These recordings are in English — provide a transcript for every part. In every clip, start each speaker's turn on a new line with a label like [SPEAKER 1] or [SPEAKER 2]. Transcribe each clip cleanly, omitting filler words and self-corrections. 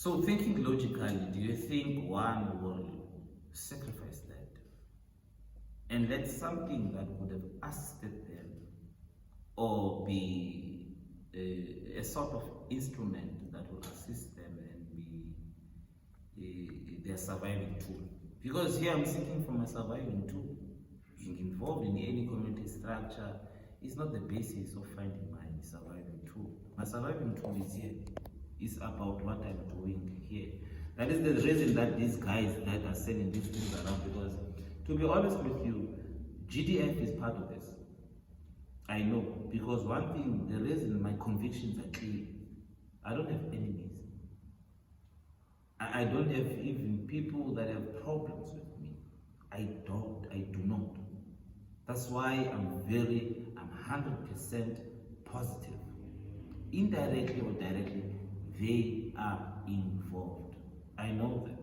[SPEAKER 1] So thinking logically, do you think one will sacrifice that? And that's something that would have assisted them or be a sort of instrument that will assist them and be their surviving tool. Because here I'm seeking for my surviving tool. Being involved in any community structure is not the basis of finding my surviving tool. My surviving tool is here. It's about what I'm doing here. That is the reason that these guys that are selling these things around, because to be honest with you, GDF is part of this. I know, because one thing, the reason my convictions are clear, I don't have enemies. I don't have even people that have problems with me. I do not. That's why I'm 100% positive. Indirectly or directly, they are involved. I know that.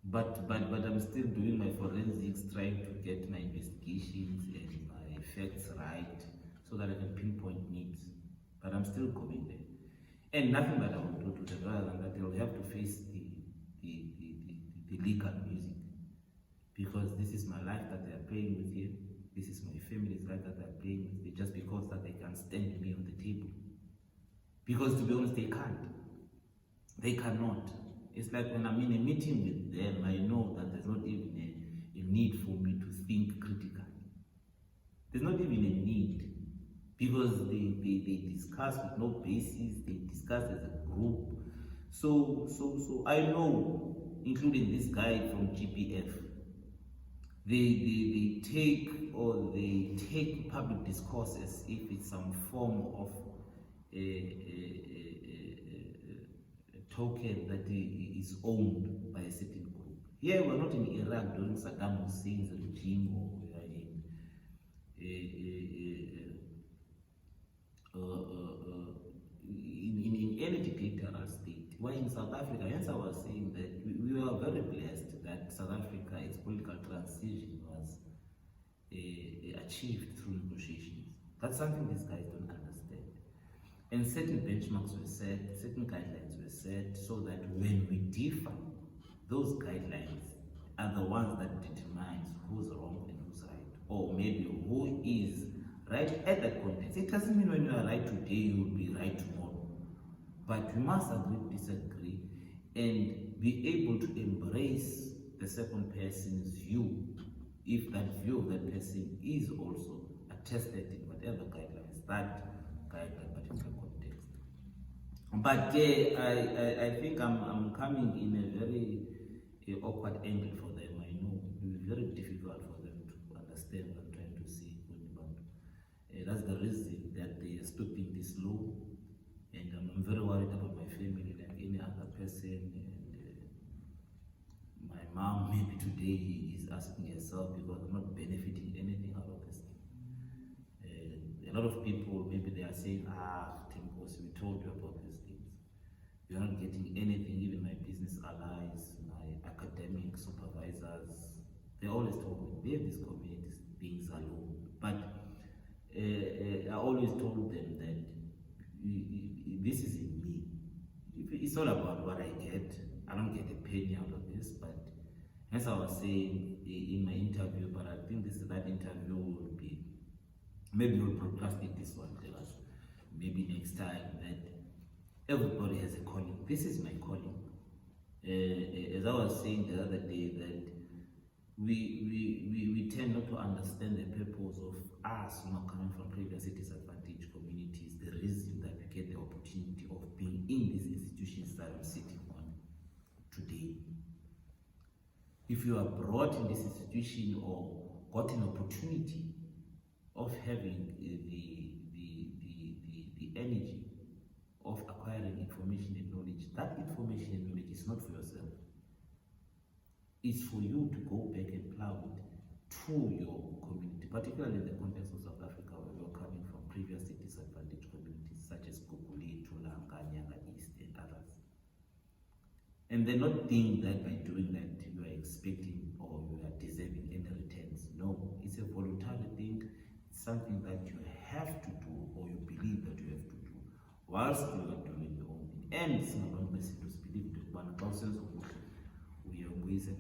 [SPEAKER 1] But I'm still doing my forensics, trying to get my investigations and my facts right so that I can pinpoint needs. But I'm still going there. And nothing that I will do to them rather than that they'll have to face the legal music. Because this is my life that they are playing with here. This is my family's life that they are playing with here, just because that they can stand me on the table. Because to be honest, they can't. They cannot. It's like when I'm in a meeting with them, I know that there's not even a need for me to think critically. There's not even a need, because they discuss with no basis, they discuss as a group. So I know, including this guy from GPF, they take public discourse as if it's some form of a token that is owned by a certain group. Here we're not in Iraq during Saddam Hussein's regime, or we are in any dictatorial state. We're in South Africa. Hence I was saying that we were very blessed that South Africa, its political transition was achieved through negotiations. That's something these guys don't understand. And certain benchmarks were set, certain guidelines were set, so that when we differ, those guidelines are the ones that determines who's wrong and who's right, or maybe who is right at that context. It doesn't mean when you are right today, you will be right tomorrow. But we must agree to disagree and be able to embrace the second person's view, if that view of that person is also attested in whatever guidelines that particular context. But I think I'm coming in a very awkward angle for them. I know it will be very difficult for them to understand what I'm trying to say. That's the reason that they are stopping this law, and I'm very worried about my family, like any other person. And my mom maybe today is asking herself, because I'm not benefiting anything out of this thing. A lot of people, maybe they are saying, Thembinkosi, we told you about these things. You're not getting anything. Even my business allies, my academic supervisors, they always told me, we have these communities, things alone. But I always told them that this is in me. It's not about what I get. I don't get a penny out of this, but as I was saying in my interview, but I think that interview will be, maybe we'll procrastinate this one, tell us maybe next time, that everybody has a calling. This is my calling. As I was saying the other day, that we tend not to understand the purpose of us not coming from previously disadvantaged communities, the reason that we get the opportunity of being in these institutions that I'm sitting on today. If you are brought in this institution or got an opportunity of having the energy of acquiring information and knowledge, that information and knowledge is not for yourself. It's for you to go back and plow it to your community, particularly in the context of South Africa, where you're coming from previously disadvantaged communities such as Kukuli, Tulanga, Nyanga East, and others. And they're not thinking that by doing that you are expecting or you are deserving any returns. No, it's a voluntary thing. It's something that you have to do, or you believe that you have to do, whilst you are doing your own thing. And it's not xa usenza ukuthi uye ubuyise